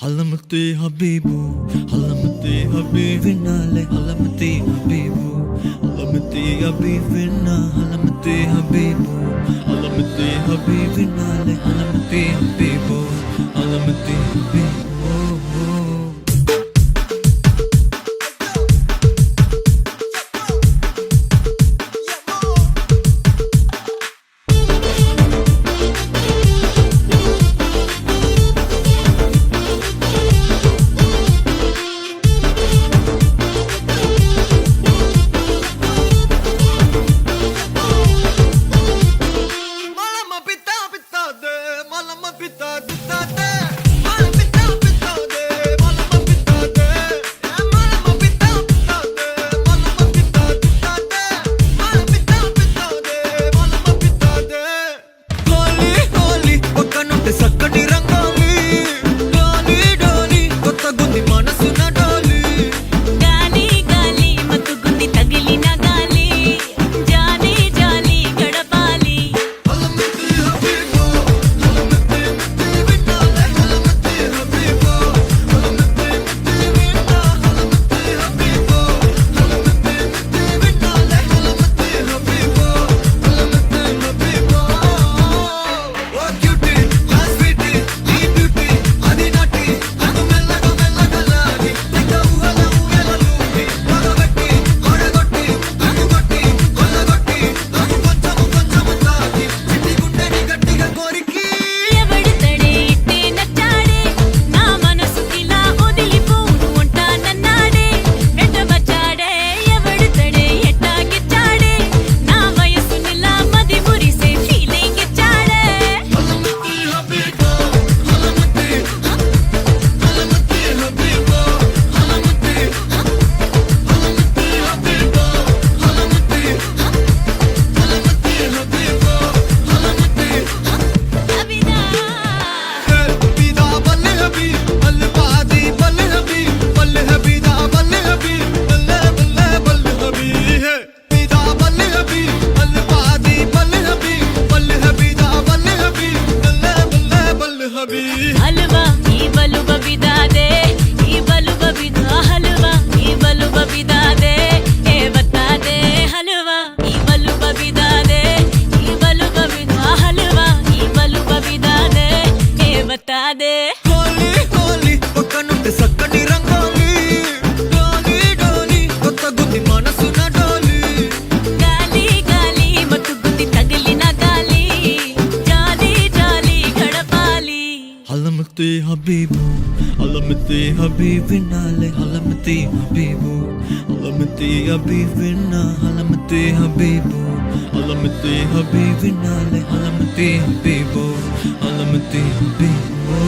علمتي حبيبو علمتي حبيبي نالي علمتي حبيبو علمتي حبيبي نا علمتي حبيبو علمتي حبيبي نالي علمتي حبيبو علمتي حبيبو हलवा ई बलु बबिदा दे ई बलु बबिदा हलवा ई बलु बबिदा दे ए बता दे हलवा ई बलु बबिदा दे ई बलु बबिदा हलवा ई बलु बबिदा दे ए बता दे होली होली पक्कनुंटे सक्कनी రంగోలి డోలి డోలి కొత్త గుద్ది మనసున డోలి గాలి గాలి మత్తు గుద్ది తగిలిన గాలి జాలి జాలి గడపాలి علمتي حبيبو علمتي حبيبي نالي علمتي حبيبو علمتي حبيبي نا علمتي حبيبو علمتي حبيبي نالي علمتي حبيبو علمتي حبيبو